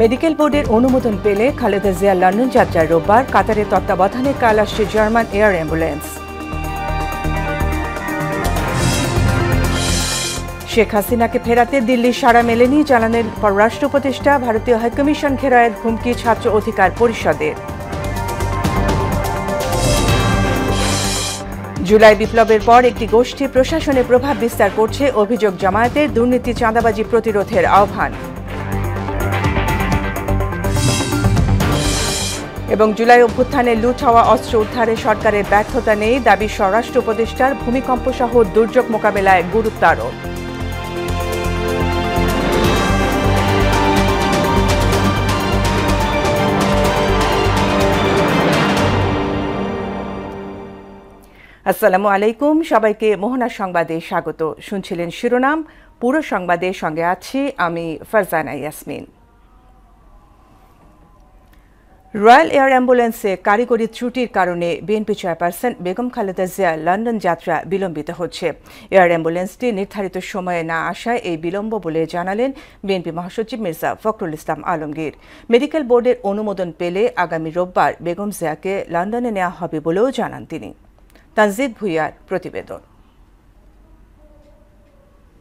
Medical বোর্ডের অনুমোদন পেলে খালেদা জিয়া লন্ডন যাত্রার রোববার কাতারের তত্ত্বাবধানে কাল আসছে জার্মান এয়ার অ্যাম্বুলেন্স। শেখ হাসিনাকে ফেরাতে দিল্লির সাড়া মেলেনি, জানালেন পররাষ্ট্র উপদেষ্টা। ভারতীয় হাইকমিশন ঘেরায়ের হুমকি ছাত্র অধিকার পরিষদের। জুলাই বিপ্লবের পর একটি গোষ্ঠী প্রশাসনে প্রভাব বিস্তার করছে, অভিযোগ জামায়াতের। দুর্নীতি চাঁদাবাজি প্রতিরোধের আহ্বান। এবং জুলাই অভ্যুত্থানে লুট হওয়া অস্ত্র উদ্ধারে সরকারের ব্যর্থতা নেই, দাবি স্বরাষ্ট্র উপদেষ্টার। ভূমিকম্প সহ দুর্যোগ মোকাবেলায় গুরুত্ব আরোপ। আসসালামু আলাইকুম, সবাইকে মোহনা সংবাদে স্বাগত। শুনছিলেন শিরোনাম, পুরো সংবাদের সঙ্গে আছি আমি ফারজানা ইয়াসমিন। রয়্যাল এয়ার অ্যাম্বুলেন্সে কারিগরি ত্রুটির কারণে BNP chairperson Begum Khaleda Zia London যাত্রা বিলম্বিত হচ্ছে। এয়ার অ্যাম্বুলেন্সটি নির্ধারিত সময়ে না আসায় এই বিলম্ব বলে জানালেন বিএনপি মহাসচিব মির্জা ফখরুল ইসলাম আলমগীর। মেডিকেল বোর্ডের অনুমোদন পেলে আগামী রোববার বেগম জিয়াকে লন্ডনে নেওয়া হবে বলেও জানান তিনি। তানজিদ ভুইয়ার প্রতিবেদন।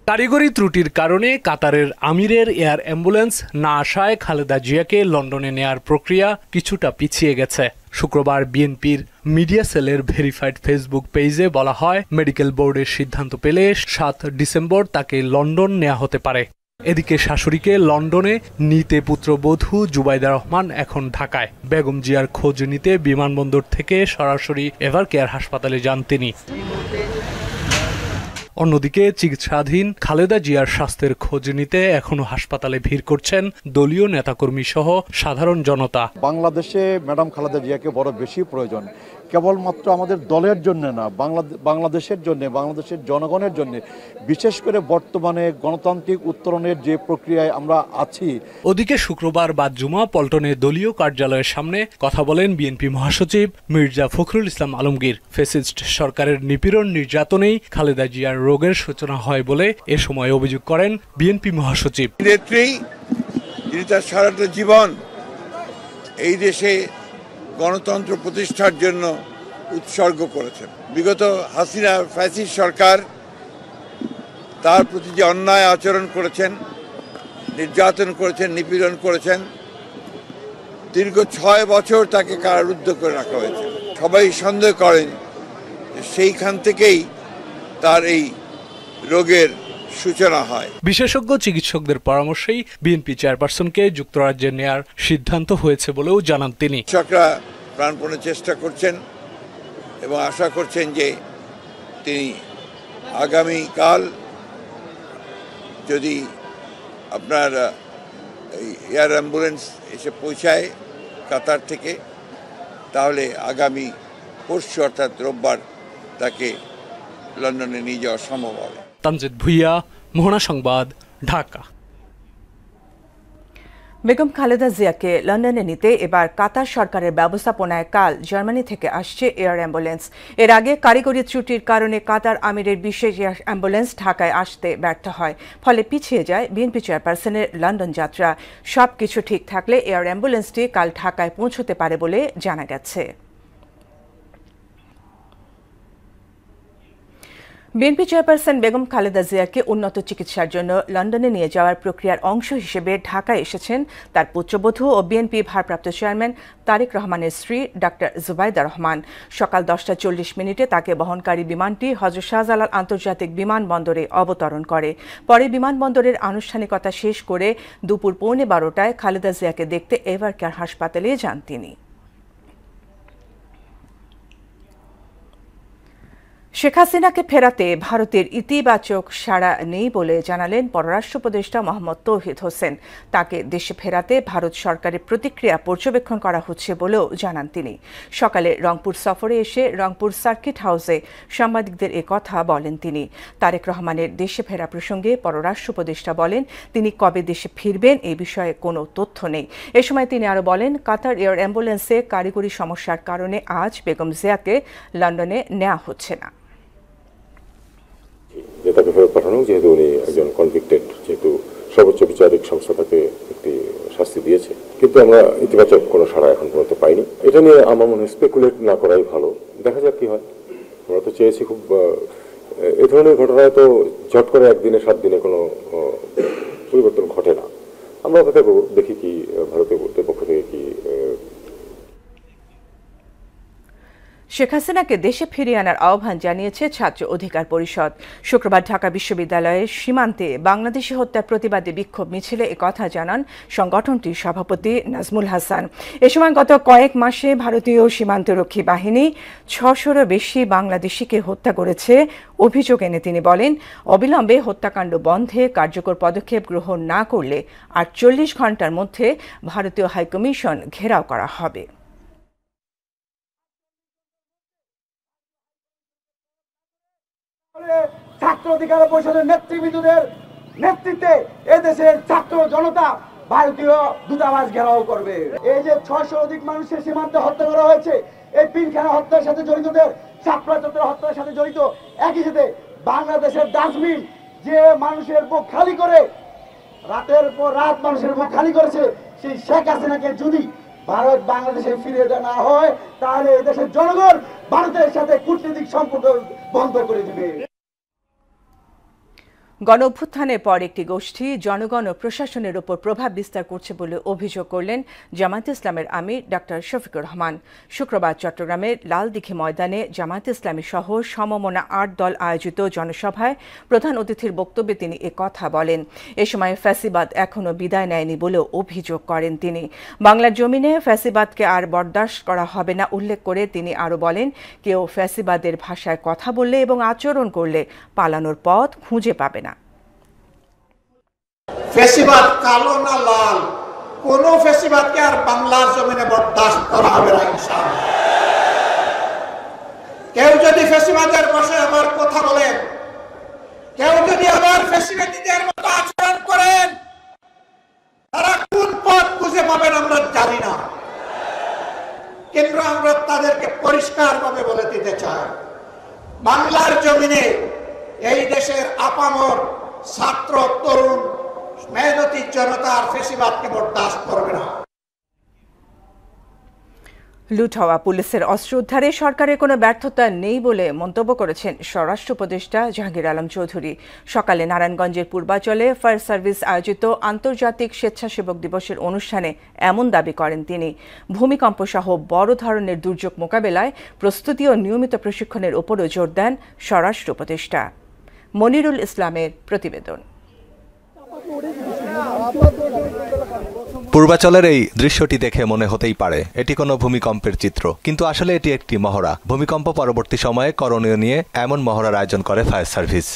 কারিগরি ত্রুটির কারণে কাতারের আমিরের এয়ার অ্যাম্বুলেন্স না আসায় খালেদা জিয়াকে লন্ডনে নেয়ার প্রক্রিয়া কিছুটা পিছিয়ে গেছে। শুক্রবার বিএনপির মিডিয়া সেলের ভেরিফাইড ফেসবুক পেজে বলা হয়, মেডিকেল বোর্ডের সিদ্ধান্ত পেলে 7 ডিসেম্বর তাকে লন্ডন নেওয়া হতে পারে। এদিকে শাশুড়িকে লন্ডনে নিতে পুত্রবধূ জুবাইদা রহমান এখন ঢাকায়। বেগম জিয়ার খোঁজ নিতে বিমানবন্দর থেকে সরাসরি এভার কেয়ার হাসপাতালে যান তিনি। অন্যদিকে চিকিৎসাধীন খালেদা জিয়ার স্বাস্থ্যের খোঁজ নিতে এখনো হাসপাতালে ভিড় করছেন দলীয় নেতাকর্মী সহ সাধারণ জনতা। বাংলাদেশে ম্যাডাম খালেদা জিয়াকে বড় বেশি প্রয়োজন, কেবলমাত্র আমাদের দলের জন্য না, বাংলাদেশের জন্য, বাংলাদেশের জনগণের জন্য, বিশেষ করে বর্তমানে গণতান্ত্রিক উত্তরণের যে প্রক্রিয়ায় আমরা আছি। ওদিকে শুক্রবার বাদ জুমা পল্টনে দলীয় কার্যালয়ের সামনে কথা বলেন বিএনপি মহাসচিব মির্জা ফখরুল ইসলাম আলমগীর। ফ্যাসিস্ট সরকারের নিপীড়ন নির্যাতনেই খালেদা জিয়ার রোগের সূচনা হয় বলে এ সময় অভিযোগ করেন বিএনপি মহাসচিব। নেত্রী যিনি তার সারাটা জীবন এই দেশে গণতন্ত্র প্রতিষ্ঠার জন্য উৎসর্গ করেছেন। বিগত হাসিনা ফ্যাসিস্ট সরকার তার প্রতি যে অন্যায় আচরণ করেছেন, নির্যাতন করেছেন, নিপীড়ন করেছেন, দীর্ঘ 6 বছর তাকে কারারুদ্ধ করে রাখা হয়েছে। সবাই সন্দেহ করেন সেইখান থেকেই তার এই রোগের সূচনা হয়। বিশেষজ্ঞ চিকিৎসকদের পরামর্শেই বিএনপি চেয়ারপারসনকে যুক্তরাজ্যে নেয়ার সিদ্ধান্ত হয়েছে বলেও জানান তিনি। চিকিৎসকরা প্রাণপণে চেষ্টা করছেন এবং আশা করছেন যে তিনি আগামীকাল যদি আপনার এয়ার অ্যাম্বুলেন্স এসে পৌঁছায় কাতার থেকে, তাহলে আগামী পরশু অর্থাৎ রোববার তাকে লন্ডনে নিয়ে যাওয়া সম্ভব হবে। তানজিদ ভুইয়া, মোহনা সংবাদ, ঢাকা। বেগম খালেদা জিয়াকে লন্ডনে নিতে এবার কাতার সরকারের ব্যবস্থাপনায় কাল জার্মানি থেকে আসছে এয়ার অ্যাম্বুলেন্স। এর আগে কারিগরি ত্রুটির কারণে কাতার আমিরের বিশেষ এয়ার অ্যাম্বুলেন্স ঢাকায় আসতে ব্যর্থ হয়, ফলে পিছিয়ে যায় বিএনপি চেয়ারপারসনের লন্ডন যাত্রা। সবকিছু ঠিক থাকলে এয়ার অ্যাম্বুলেন্সটি কাল ঢাকায় পৌঁছতে পারে বলে জানা গেছে। বিএনপি চেয়ারপারসন বেগম খালেদা জিয়াকে উন্নত চিকিৎসার জন্য লন্ডনে নিয়ে যাওয়ার প্রক্রিয়ার অংশ হিসেবে ঢাকায় এসেছেন তার পুত্রবধূ ও বিএনপি ভারপ্রাপ্ত চেয়ারম্যান তারেক রহমানের স্ত্রী ডাক্তার জুবাইদা রহমান। সকাল 10:40 তাকে বহনকারী বিমানটি হযরত শাহজালাল আন্তর্জাতিক বিমানবন্দরে অবতরণ করে। পরে বিমানবন্দরের আনুষ্ঠানিকতা শেষ করে দুপুর 12:15 খালেদা জিয়াকে দেখতে এভার কেয়ার হাসপাতালে যান তিনি। শেখ হাসিনাকে ফেরাতে ভারতের ইতিবাচক সাড়া নেই বলে জানালেন পররাষ্ট্র উপদেষ্টা মোহাম্মদ তৌহিদ হোসেন। তাকে দেশে ফেরাতে ভারত সরকারের প্রতিক্রিয়া পর্যবেক্ষণ করা হচ্ছে বলেও জানান তিনি। সকালে রংপুর সফরে এসে রংপুর সার্কিট হাউসে সাংবাদিকদের কথা বলেন তিনি। তারেক রহমানের দেশে ফেরা প্রসঙ্গে পররাষ্ট্র উপদেষ্টা বলেন, তিনি কবে দেশে ফিরবেন এই বিষয়ে কোনো তথ্য নেই। এ সময় তিনি আরও বলেন, কাতার এয়ার অ্যাম্বুলেন্সে কারিগরি সমস্যার কারণে আজ বেগম জিয়াকে লন্ডনে নেওয়া হচ্ছে না। যে তাকে ফেরত পাঠানো, যেহেতু উনি একজন কনভিক্টেড, যেহেতু সর্বোচ্চ বিচারিক সংস্থা তাকে একটি শাস্তি দিয়েছে, কিন্তু আমরা ইতিবাচক কোনো সাড়া এখন পর্যন্ত পাইনি। এটা নিয়ে আমার মনে হয় স্পেকুলেট না করাই ভালো, দেখা যাক কি হয়। আমরা তো চেয়েছি খুব, এই ধরনের ঘটনায় তো ঝট করে একদিনে 7 দিনে কোনো পরিবর্তন ঘটে না। আমরা অপেক্ষা করব, দেখি কি ভারতীয় পক্ষ থেকে কি। শেখ হাসিনাকে দেশে ফিরিয়ে আনার আহ্বান জানিয়েছে ছাত্র অধিকার পরিষদ। শুক্রবার ঢাকা বিশ্ববিদ্যালয়ের সীমান্তে বাংলাদেশি হত্যার প্রতিবাদে বিক্ষোভ মিছিলে একথা জানান সংগঠনটির সভাপতি নাজমুল হাসান। এ সময় গত কয়েক মাসে ভারতীয় সীমান্তরক্ষী বাহিনী 600-রও বেশি বাংলাদেশিকে হত্যা করেছে অভিযোগ এনে তিনি বলেন, অবিলম্বে হত্যাকাণ্ড বন্ধে কার্যকর পদক্ষেপ গ্রহণ না করলে 48 ঘণ্টার মধ্যে ভারতীয় হাইকমিশন ঘেরাও করা হবে। ছাত্র অধিকার পরিষদের নেতৃবৃন্দদের নেতৃত্বে এদেশের ছাত্র জনতা ভারতীয় দূতাবাস ঘেরাও করবে। এই যে 600 অধিক মানুষের সীমান্তে হত্যা করা হয়েছে, এই পিলখানা হত্যার সাথে জড়িতদের, শাপলা চত্বর হত্যার সাথে জড়িত, একই সাথে বাংলাদেশের ডাস্টবিন যে মানুষের বুক খালি করে রাতের পর রাত মানুষের বুক খালি করেছে, সেই শেখ হাসিনাকে যদি ভারত বাংলাদেশে ফিরে না হয়, তাহলে এদেশের জনগণ ভারতের সাথে কূটনৈতিক সম্পর্ক বন্ধ করে দিবে। গণ অভ্যুত্থানের পর একটি গোষ্ঠী জনগণ ও প্রশাসনের উপর প্রভাব বিস্তার করছে বলে অভিযোগ করলেন জামায়াতে ইসলামের আমির ডক্টর শফিকুর রহমান। শুক্রবার চট্টগ্রামের লালদিঘি ময়দানে জামায়াতে ইসলামী সহ সমমনা 8 দল আয়োজিত জনসভায় প্রধান অতিথির বক্তব্যে তিনি একথা বলেন। এ সময় ফ্যাসিবাদ এখনও বিদায় নেয়নি বলেও অভিযোগ করেন তিনি। বাংলার জমিনে ফ্যাসিবাদকে আর বরদাস্ত করা হবে না উল্লেখ করে তিনি আরও বলেন, কেউ ফ্যাসিবাদের ভাষায় কথা বললে এবং আচরণ করলে পালানোর পথ খুঁজে পাবে না। ফ্যাসিবাদ কালো না লাল, কোন ফ্যাসিবাদকে আর বাংলার জমিনে বরদাস্ত করা হবে না ইনশাআল্লাহ। কেউ যদি ফ্যাসিবাদের ভাষায় আবার কথা বলেন, কেউ যদি আবার ফ্যাসিবাদীদের মতো আচরণ করেন, তারা কোন পথ খুঁজে পাবেন আমরা জানি না, কিন্তু আমরা তাদেরকে পরিষ্কারভাবে বলে দিতে চাই, বাংলার জমিনে এই দেশের আপামর ছাত্র তরুণ মেহনতি জনতার ফ্যাসিবাদকে বরদাস্ত করবে না। লুট হওয়া পুলিশের অস্ত্র উদ্ধারে সরকারের কোনো ব্যর্থতা নেই বলে মন্তব্য করেছেন স্বরাষ্ট্র উপদেষ্টা জাহাঙ্গীর আলম চৌধুরী। সকালে নারায়ণগঞ্জের পূর্বাচলে ফায়ার সার্ভিস আয়োজিত আন্তর্জাতিক স্বেচ্ছাসেবক দিবসের অনুষ্ঠানে এমন দাবি করেন তিনি। ভূমিকম্প সহ বড় ধরনের দুর্যোগ মোকাবেলায় প্রস্তুতি ও নিয়মিত প্রশিক্ষণের উপরও জোর দেন স্বরাষ্ট্র উপদেষ্টা। মনিরুল ইসলামের প্রতিবেদন। পূর্বাচলের এই দৃশ্যটি দেখে মনে হতেই পারে এটি কোনো ভূমিকম্পের চিত্র, কিন্তু আসলে এটি একটি মহড়া। ভূমিকম্প পরবর্তী সময়ে করণীয় নিয়ে এমন মহড়ার আয়োজন করে ফায়ার সার্ভিস।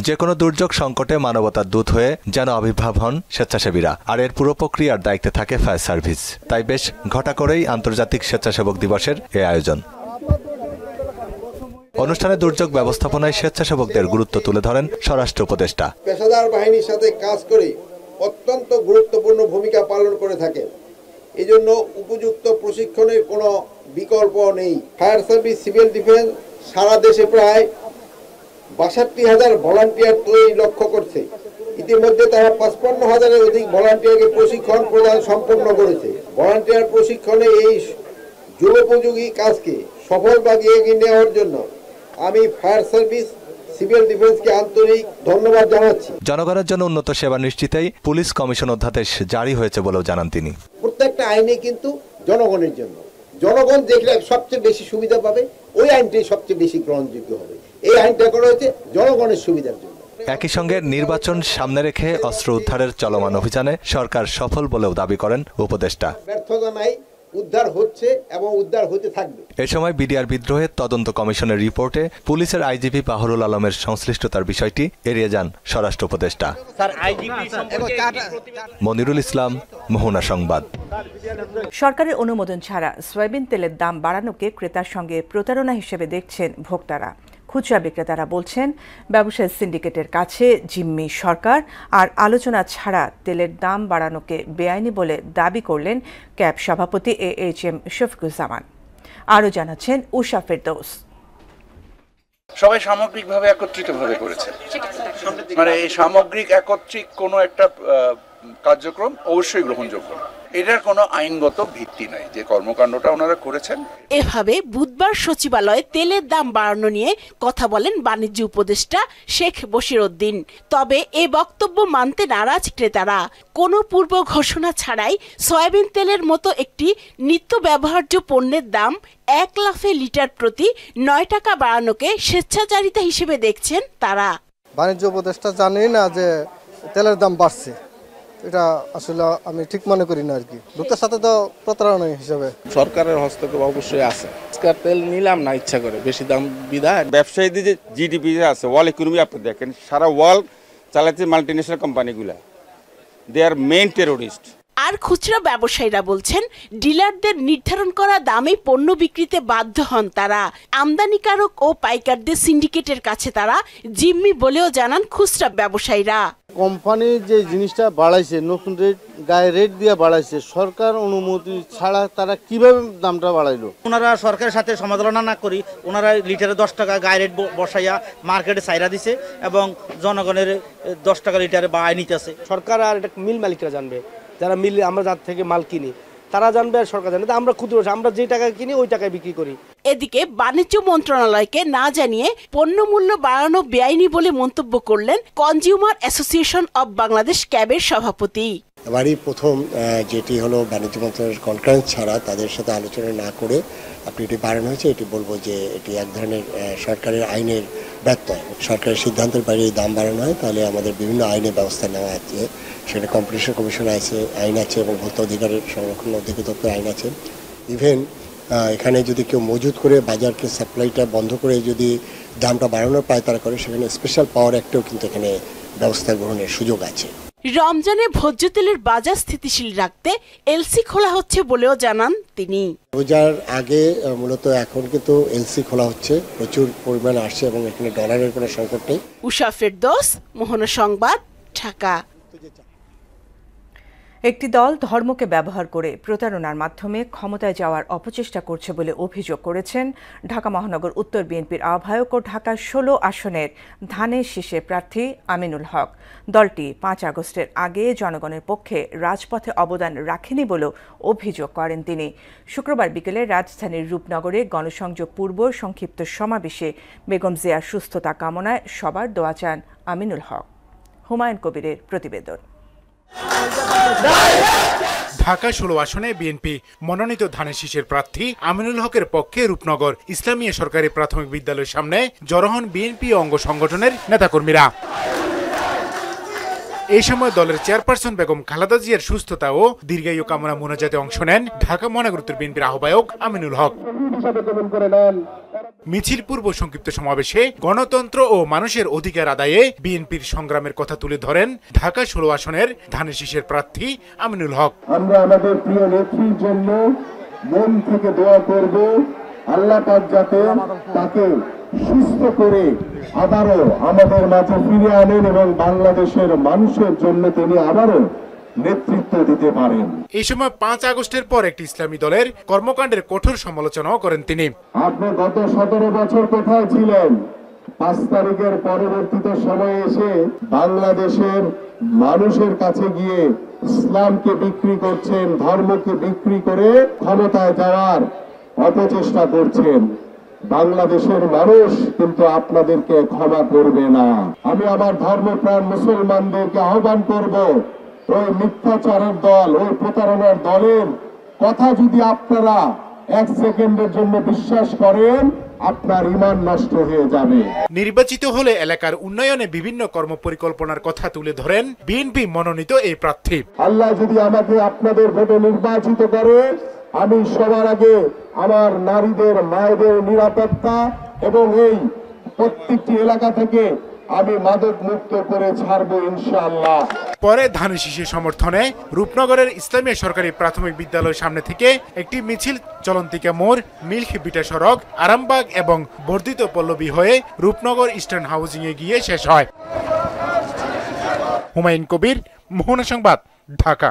যে কোনো দুর্যোগ সংকটে মানবতার দূত হয়ে যেন আবির্ভাব হন স্বেচ্ছাসেবীরা, আর এর পুরো প্রক্রিয়ার দায়িত্বে থাকে ফায়ার সার্ভিস। তাই বেশ ঘটা করেই আন্তর্জাতিক স্বেচ্ছাসেবক দিবসের এই আয়োজন। অনুষ্ঠানে দুর্যোগ ব্যবস্থাপনায় স্বেচ্ছাসেবকদের গুরুত্ব তুলে ধরেন স্বরাষ্ট্র উপদেষ্টা। পেশাদার বাহিনীর সাথে কাজ করে অত্যন্ত গুরুত্বপূর্ণ ভূমিকা পালন করে থাকেন, এজন্য উপযুক্ত প্রশিক্ষণের কোনো বিকল্প নেই। ফায়ার সার্ভিস, সিভিল ডিফেন্স সারা দেশে প্রায় ৬২,০০০ ভলান্টিয়ার তৈরি লক্ষ্য করছে। ইতিমধ্যে তারা ৫৫,০০০-এর অধিক ভলান্টিয়ারকে প্রশিক্ষণ প্রদান সম্পন্ন করেছে। ভলান্টিয়ার প্রশিক্ষণে এই যুগোপযোগী কাজকে সফলভাবে এগিয়ে নেওয়ার জন্য আমি ফায়ার সার্ভিস, সিভিল ডিফেন্সকে আন্তরিক ধন্যবাদ জানাচ্ছি। জনগণের জন্য উন্নত সেবা নিশ্চিতেই পুলিশ কমিশন অধ্যাদেশ জারি হয়েছে বলেও জানান তিনি। প্রত্যেকটা আইনে কিন্তু জনগণের জন্য, জনগণ দেখলে সবচেয়ে বেশি সুবিধা পাবে, ওই আইনটাই সবচেয়ে বেশি গ্রহণযোগ্য হবে। এই আইনটা করা হয়েছে জনগণের সুবিধার জন্য। একই সঙ্গে নির্বাচন সামনে রেখে অস্ত্র উদ্ধারের চলমান অভিযানে সরকার সফল বলেও দাবি করেন উপদেষ্টা। ব্যর্থতা নাই, উদ্ধার হচ্ছে এবং উদ্ধার হতে থাকবে। এ সময় বিডিআর বিদ্রোহের তদন্ত কমিশনের রিপোর্টে পুলিশের আইজিপি বাহরুল আলমের সংশ্লিষ্টতার বিষয়টি এড়িয়ে যান স্বরাষ্ট্র উপদেষ্টা। মনিরুল ইসলাম, মোহনা সংবাদ। সরকারের অনুমোদন ছাড়া সয়াবিন তেলের দাম বাড়ানোকে ক্রেতার সঙ্গে প্রতারণা হিসেবে দেখছেন ভোক্তারা। খুচরা বিক্রেতারা বলছেন, ব্যবসায়ী সিন্ডিকেটের কাছে জিম্মি সরকার, আর আলোচনা ছাড়া তেলের দাম বাড়ানোকে বেআইনি বলে দাবি করলেন ক্যাব সভাপতি AHM শফিকুজ্জামান। আরও জানাচ্ছেন উষা ফেরদৌস। সবাই সামগ্রিকভাবে একত্রিতভাবে করেছে, মানে এই সামগ্রিক একত্রিক কোনো একটা কার্যক্রম অবশ্যই গ্রহণযোগ্য না। এটার কোনো আইনগত ভিত্তি নাই যে কর্মকাণ্ডটা ওনারা করেছেন। এভাবে বুধবার সচিবালয়ে তেলের দাম বাড়ানো নিয়ে কথা বলেন বাণিজ্য উপদেষ্টা শেখ বশিরউদ্দিন। তবে এ বক্তব্য মানতে নারাজ ক্রেতারা। কোনো পূর্ব ঘোষণা ছাড়াই সয়াবিন তেলের মতো একটি নিত্য ব্যবহার্য পণ্যের দাম 1 লাফে লিটার প্রতি 9 টাকা বাড়ানোকে স্বেচ্ছাচারিতা হিসেবে দেখছেন তারা। বাণিজ্য উপদেষ্টা জানেই না যে তেলের দাম বাড়ছে, এটা আসলে আমি ঠিক মনে করি না আর কি। ভোক্তার সাথে তো প্রতারণা হিসেবে সরকারের হস্তক্ষেপ অবশ্যই আছে। আজকাল তেল নিলাম না ইচ্ছা করে, বেশি দাম বিধায়। ব্যবসায়ীদের যে জিডিপি আছে, ওয়ার্ল্ড ইকোনমি আপনি দেখেন, সারা ওয়ার্ল্ড চালাচ্ছে মাল্টিন্যাশনাল কোম্পানিগুলা, দে আর মেইন টেরোরিস্ট। আর খুচরা ব্যবসায়ীরা বলছেন ডিলারদের নির্ধারণ করা দামে পণ্য বিক্রিতে বাধ্য হন তারা। আমদানিকারক ও পাইকারদের সিন্ডিকেটের কাছে তারা জিম্মি বলেও জানান খুচরা ব্যবসায়ীরা। কোম্পানি যে জিনিসটা বাড়াইছে, নতুন রেট গায়ে রেট দিয়ে বাড়াইছে, সরকার অনুমতি ছাড়া তারা কিভাবে দামটা বাড়াইলো? ওনারা সরকারের সাথে সমালোচনা না করি ওনারা লিটারে 10 টাকা গায়ে রেট বসাইয়া মার্কেটে চাইরা দিছে এবং জনগণের 10 টাকা লিটারে বাড়াই নিতেছে। সরকার আর এটা মিল মালিকরা জানবে, যারা মিল আমরা যার থেকে মাল কিনি তারা জানবে আর সরকার জানবে। আমরা ক্ষুদ্র, আমরা যে টাকায় কিনি ওই টাকায় বিক্রি করি। এদিকে বাণিজ্য মন্ত্রণালয়কে না জানিয়ে পণ্য মূল্য বাড়ানো বেআইনি বলে মন্তব্য করলেন কনজিউমার অ্যাসোসিয়েশন অব বাংলাদেশ ক্যাবের সভাপতি। এবারই প্রথম যেটি হলো বাণিজ্য মন্ত্রণালয়ের কনফারেন্স ছাড়া তাদের সাথে আলোচনা না করে আপনি এটি বাড়ানো হয়েছে, এটি বলবো যে এটি এক ধরনের সরকারের আইনের ব্যত্যয়। সরকারের সিদ্ধান্তের বাইরে দাম বাড়ানো হয় তাহলে আমাদের বিভিন্ন আইনের ব্যবস্থা নেওয়া আছে, সেটা কম্পিটিশন কমিশন আইন আছে এবং ভোক্তা অধিকারের সংরক্ষণ অধিদপ্তর আইন আছে। ইভেন এখানে যদি কেউ মজুত করে বাজারকে সাপ্লাইটা বন্ধ করে যদি দামটা বাড়ানোর পায়তারা করে, সেখানে স্পেশাল পাওয়ার অ্যাক্টেও কিন্তু এখানে ব্যবস্থা গ্রহণের সুযোগ আছে। রমজানে ভোজ্য তেলের বাজার স্থিতিশীল রাখতে এলসি খোলা হচ্ছে বলেও জানান তিনি। রোজার আগে মূলত এখন কিন্তু এলসি খোলা হচ্ছে, প্রচুর পরিমাণ আসছে এবং এখানে ডলারের কোনো সংকট নেই। উষা ফেরদৌস, মোহনা সংবাদ, ঢাকা। একটি দল ধর্মকে ব্যবহার করে প্রতারণার মাধ্যমে ক্ষমতায় যাওয়ার অপচেষ্টা করছে বলে অভিযোগ করেছেন ঢাকা মহানগর উত্তর বিএনপির আহ্বায়ক ও ঢাকা 16 আসনের ধানের শীষে প্রার্থী আমিনুল হক। দলটি 5 আগস্টের আগে জনগণের পক্ষে রাজপথে অবদান রাখেনি বলেও অভিযোগ করেন তিনি। শুক্রবার বিকেলে রাজধানীর রূপনগরে গণসংযোগ পূর্ব সংক্ষিপ্ত সমাবেশে বেগম জিয়ার সুস্থতা কামনায় সবার দোয়া চান আমিনুল হক। হুমায়ুন কবিরের প্রতিবেদন। ঢাকা 16 আসনে বিএনপি মনোনীত ধানের শীষের প্রার্থী আমিনুল হকের পক্ষে রূপনগর ইসলামিয়া সরকারি প্রাথমিক বিদ্যালয়ের সামনে জড়ো হন বিএনপি অঙ্গ সংগঠনের নেতাকর্মীরা। এই সময় দলের চেয়ারপারসন বেগম খালেদা জিয়ার সুস্থতা ও দীর্ঘায়ু কামনা মোনাজাতে অংশ নেন ঢাকা মহানগর উত্তর বিএনপির আহ্বায়ক আমিনুল হক। মিছিল পূর্ব সংক্ষিপ্ত সমাবেশে গণতন্ত্র ও মানুষের অধিকার আদায়ে বিএনপির সংগ্রামের কথা তুলে ধরেন ঢাকা 16 আসনের ধানের শীষের প্রার্থী আমিনুল হক। আমরা আমাদের প্রিয় নেত্রীর জন্য মন থেকে দোয়া করব, আল্লাহ পাক যাতে তাকে সুস্থ করে আবারও আমাদের মাঝে ফিরে আনেন এবং বাংলাদেশের মানুষের জন্য তিনি আবারও নেতৃত্ব দিতে পারেন। এই সময় 5 আগস্টের পর একটি ইসলামী দলের কর্মকাণ্ডের কঠোর সমালোচনাও করেন তিনি। আপনি গত 17 বছর কোথায় ছিলেন? 5 তারিখের পরবর্তীতে সময়ে এসে বাংলাদেশের মানুষের কাছে গিয়ে ইসলামকে বিক্রি করছেন, ধর্মকে বিক্রি করে ক্ষমতায় যাওয়ার অপচেষ্টা করছেন। বাংলাদেশের মানুষ কিন্তু আপনাদেরকে ক্ষমা করবে না। আমি আমার ধর্মপ্রাণ মুসলমানদেরকে আহ্বান করব, ওই মিথ্যাচারের দল, ওই প্রতারণার দলের কথা যদি আপনারা 1 সেকেন্ডের জন্য বিশ্বাস করেন, আপনার ঈমান নষ্ট হয়ে যাবে। নির্বাচিত হলে এলাকার উন্নয়নে বিভিন্ন কর্মপরিকল্পনার কথা তুলে ধরেন বিএনপি মনোনীত এই প্রার্থী। আল্লাহ যদি আমাকে আপনাদের ভোটে নির্বাচিত করে, আমি সবার আগে আমার নারীদের, মায়েদের নিরাপত্তা এবং এই প্রত্যেকটি এলাকা থেকে আমি মাদক মুক্ত করে ছাড়বো ইনশাআল্লাহ। পরে ধানের শীষের সমর্থনে রূপনগরের ইসলামিয়া সরকারি প্রাথমিক বিদ্যালয়ের সামনে থেকে একটি মিছিল চলন্তিকা মোড়, মিল্ক বিটা সড়ক, আরামবাগ এবং বর্ধিত পল্লবী হয়ে রূপনগর ইস্টার্ন হাউজিং এ গিয়ে শেষ হয়। হুমায়ুন কবির, মোহনা সংবাদ, ঢাকা।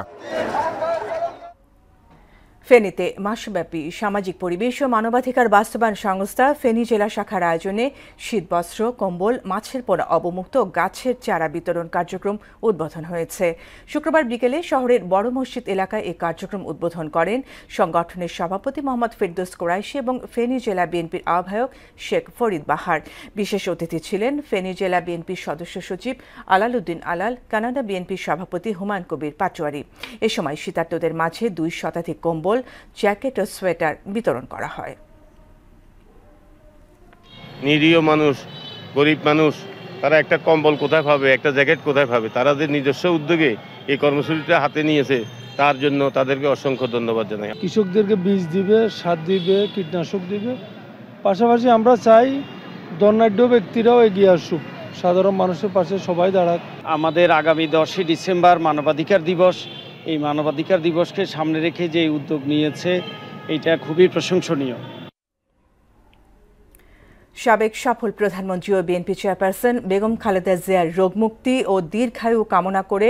ফেনীতে মাসব্যাপী সামাজিক পরিবেশ ও মানবাধিকার বাস্তবায়ন সংস্থা ফেনী জেলা শাখার আয়োজনে শীতবস্ত্র, কম্বল, মাছের পোড়া অবমুক্ত গাছের চারা বিতরণ কার্যক্রম উদ্বোধন হয়েছে। শুক্রবার বিকেলে শহরের বড় মসজিদ এলাকায় এই কার্যক্রম উদ্বোধন করেন সংগঠনের সভাপতি মোহাম্মদ ফেরদৌস কোরাইশি এবং ফেনী জেলা বিএনপির আহ্বায়ক শেখ ফরিদ বাহার। বিশেষ অতিথি ছিলেন ফেনী জেলা বিএনপির সদস্য সচিব আলাল উদ্দিন আলাল, কানাডা বিএনপির সভাপতি হুমায়ুন কবির পাটোয়ারি। এ সময় শীতার্তদের মাঝে 2 শতাধিক কম্বল, জ্যাকেট ও সোয়েটার বিতরণ করা হয়। নিরীহ মানুষ, গরিব মানুষ, তারা একটা কম্বল কোথায় পাবে, একটা জ্যাকেট কোথায় পাবে, তারা যে নিজস্ব উদ্যোগে এই কর্মসূচিটা হাতে নিয়েছে তার জন্য তাদেরকে অসংখ্য ধন্যবাদ জানাই। কৃষকদেরকে বীজ দিবে, সার দিবে, কীটনাশক দিবে। পাশাপাশি আমরা চাই ধনাঢ্য ব্যক্তিরাও এগিয়ে আসুক, সাধারণ মানুষের পাশে সবাই দাঁড়াক। আমাদের আগামী 10 ডিসেম্বর মানবাধিকার দিবস, এই মানবাধিকার দিবসকে সামনে রেখে যে উদ্যোগ নিয়েছে এটা খুবই প্রশংসনীয়। সাবেক সফল প্রধানমন্ত্রী ও বিএনপি চেয়ারপারসন বেগম খালেদা জিয়ার রোগমুক্তি ও দীর্ঘায়ু কামনা করে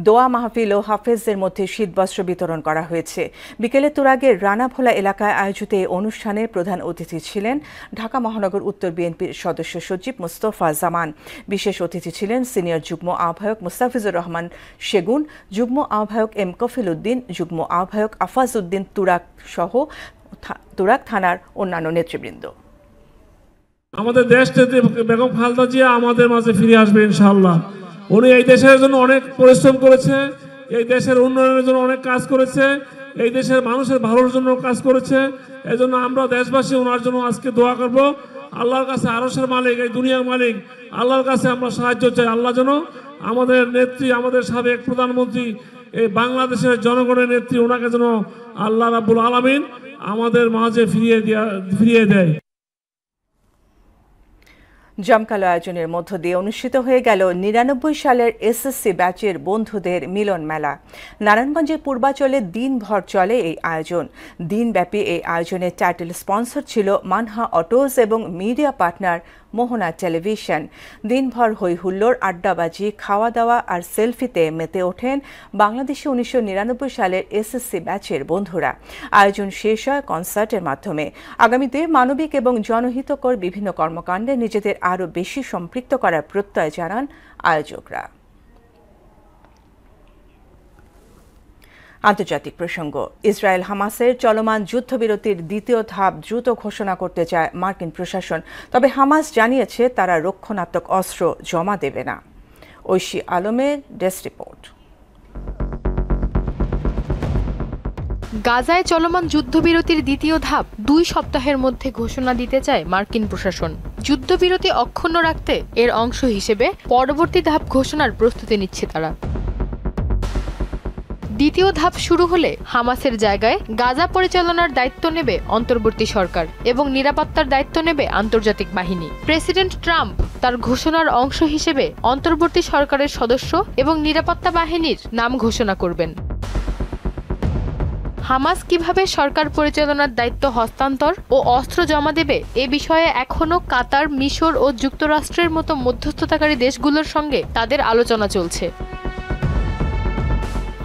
দোয়া মাহফিল ও হাফেজদের মধ্যে শীতবস্ত্র বিতরণ করা হয়েছে। বিকেলে তুরাগের রানাভোলা এলাকায় আয়োজিত এই অনুষ্ঠানে প্রধান অতিথি ছিলেন ঢাকা মহানগর উত্তর বিএনপির সদস্য সচিব মোস্তফা জামান। বিশেষ অতিথি ছিলেন সিনিয়র যুগ্ম আহ্বায়ক মুস্তাফিজুর রহমান সেগুন, যুগ্ম আহ্বায়ক এম কফিল উদ্দিন, যুগ্ম আহ্বায়ক আফাজ উদ্দিন তুরাগ সহ তুরাগ থানার অন্যান্য নেতৃবৃন্দ। আমাদের দেশ থেকে বেগম খালেদা জিয়া আমাদের মাঝে ফিরে আসবে ইনশাআল্লাহ। উনি এই দেশের জন্য অনেক পরিশ্রম করেছে, এই দেশের উন্নয়নের জন্য অনেক কাজ করেছে, এই দেশের মানুষের ভালোর জন্য কাজ করেছে। এজন্য আমরা দেশবাসী ওনার জন্য আজকে দোয়া করব। আল্লাহর কাছে, আরশের মালিক, এই দুনিয়ার মালিক আল্লাহর কাছে আমরা সাহায্য চাই। আল্লাহ যেন আমাদের নেত্রী, আমাদের সাবেক প্রধানমন্ত্রী, এই বাংলাদেশের জনগণের নেত্রী, ওনাকে যেন আল্লাহ রাব্বুল আলামিন আমাদের মাঝে ফিরিয়ে দেয়। জমকালো আয়োজনের মধ্য দিয়ে অনুষ্ঠিত হয়ে গেল 99 সালের এসএসসি ব্যাচের বন্ধুদের মিলন মেলা। নারায়ণগঞ্জের পূর্বাচলে দিনভর চলে এই আয়োজন। দিনব্যাপী এই আয়োজনের টাইটেল স্পন্সর ছিল মানহা অটোজ এবং মিডিয়া পার্টনার মোহনা টেলিভিশন। দিনভর হই হুল্লোড়, আড্ডাবাজি, খাওয়া দাওয়া আর সেলফিতে মেতে ওঠেন বাংলাদেশে 1999 সালের এসএসসি ব্যাচের বন্ধুরা। আয়োজন শেষ হয় কনসার্টের মাধ্যমে। আগামীতে মানবিক এবং জনহিতকর বিভিন্ন কর্মকাণ্ডে নিজেদের আরও বেশি সম্পৃক্ত করার প্রত্যয় জানান আয়োজকরা। আন্তর্জাতিক প্রসঙ্গ, ইসরায়েল হামাসের চলমান যুদ্ধবিরতির দ্বিতীয় ধাপ দ্রুত ঘোষণা করতে চায় মার্কিন প্রশাসন। তবে হামাস জানিয়েছে তারা রক্ষণাত্মক অস্ত্র জমা দেবে না। ঐশী আলমের ডেস্ক রিপোর্ট। গাজায় চলমান যুদ্ধবিরতির দ্বিতীয় ধাপ 2 সপ্তাহের মধ্যে ঘোষণা দিতে চায় মার্কিন প্রশাসন। যুদ্ধবিরতি অক্ষুণ্ণ রাখতে এর অংশ হিসেবে পরবর্তী ধাপ ঘোষণার প্রস্তুতি নিচ্ছে তারা। দ্বিতীয় ধাপ শুরু হলে হামাসের জায়গায় গাজা পরিচালনার দায়িত্ব নেবে অন্তর্বর্তী সরকার এবং নিরাপত্তার দায়িত্ব নেবে আন্তর্জাতিক বাহিনী। প্রেসিডেন্ট ট্রাম্প তার ঘোষণার অংশ হিসেবে অন্তর্বর্তী সরকারের সদস্য এবং নিরাপত্তা বাহিনীর নাম ঘোষণা করবেন। হামাস কিভাবে সরকার পরিচালনার দায়িত্ব হস্তান্তর ও অস্ত্র জমা দেবে এ বিষয়ে এখনও কাতার, মিশর ও যুক্তরাষ্ট্রের মতো মধ্যস্থতাকারী দেশগুলোর সঙ্গে তাদের আলোচনা চলছে।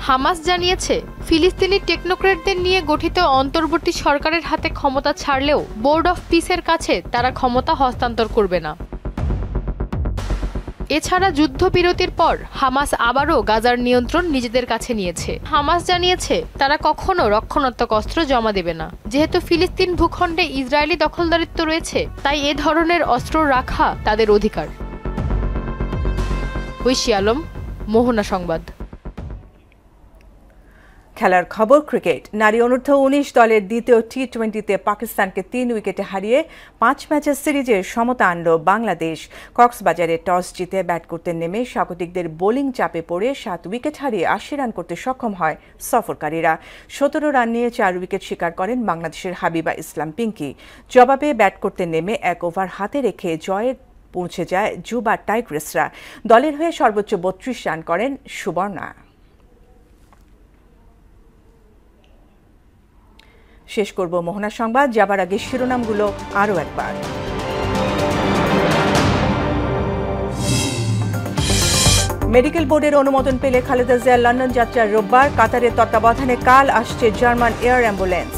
হামাস জানিয়েছে ফিলিস্তিনি টেকনোক্রেটদের নিয়ে গঠিত অন্তর্বর্তী সরকারের হাতে ক্ষমতা ছাড়লেও বোর্ড অফ পিসের কাছে তারা ক্ষমতা হস্তান্তর করবে না। এছাড়া যুদ্ধবিরতির পর হামাস আবারও গাজার নিয়ন্ত্রণ নিজেদের কাছে নিয়েছে। হামাস জানিয়েছে তারা কখনো রক্ষণাত্মক অস্ত্র জমা দেবে না। যেহেতু ফিলিস্তিন ভূখণ্ডে ইসরায়েলি দখলদারিত্ব রয়েছে, তাই এ ধরনের অস্ত্র রাখা তাদের অধিকার। ঐশী আলম, মোহনা সংবাদ। খেলার খবর, ক্রিকেট। নারী অনূর্ধ্ব 19 দলের দ্বিতীয় টি20তে পাকিস্তানকে 3 উইকেটে হারিয়ে 5 ম্যাচের সিরিজে সমতা আনল বাংলাদেশ। কক্সবাজারে টস জিতে ব্যাট করতে নেমে স্বাগতিকদের বোলিং চাপে পড়ে 7 উইকেট হারিয়ে 80 রান করতে সক্ষম হয় সফরকারীরা। 17 রান নিয়ে 4 উইকেট শিকার করেন বাংলাদেশের হাবিবা ইসলাম পিঙ্কি। জবাবে ব্যাট করতে নেমে 1 ওভার হাতে রেখে জয়ের পৌঁছে যায় যুবা টাইগ্রেসরা। দলের হয়ে সর্বোচ্চ 32 রান করেন সুবর্ণা। শেষ করব মোহনা সংবাদ, যাবার আগে শিরোনামগুলো আরও একবার। মেডিকেল বোর্ডের অনুমোদন পেলে খালেদা জিয়ার লন্ডন যাত্রা রোববার। কাতারের তত্ত্বাবধানে কাল আসছে জার্মান এয়ার অ্যাম্বুলেন্স।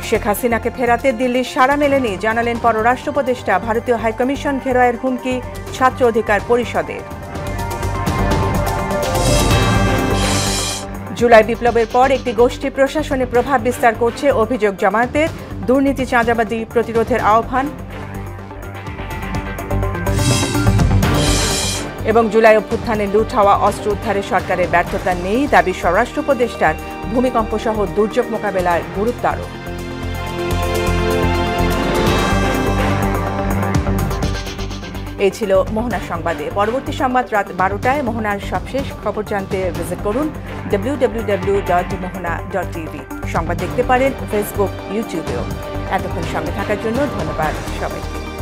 শেখ হাসিনাকে ফেরাতে দিল্লির সাড়া মেলেনি, জানালেন পররাষ্ট্র উপদেষ্টা। ভারতীয় হাইকমিশন ঘেরাওয়ের হুমকি ছাত্র অধিকার পরিষদের। জুলাই বিপ্লবের পর একটি গোষ্ঠী প্রশাসনে প্রভাব বিস্তার করছে, অভিযোগ জামায়াতের। দুর্নীতি চাঁদাবাজি প্রতিরোধের আহ্বান। এবং জুলাই অভ্যুত্থানে লুট হওয়া অস্ত্র উদ্ধারে সরকারের ব্যর্থতা নেই, দাবি স্বরাষ্ট্র উপদেষ্টার। ভূমিকম্প সহ দুর্যোগ মোকাবেলার গুরুত্ব আরোপ। এই ছিল মোহনার সংবাদে। পরবর্তী সংবাদ রাত 12টায়। মোহনার সবশেষ খবর জানতে ভিজিট করুন www.mohana.tv। সংবাদ দেখতে পারেন ফেসবুক, ইউটিউবেও। এতক্ষণ সঙ্গে থাকার জন্য ধন্যবাদ সবাইকে।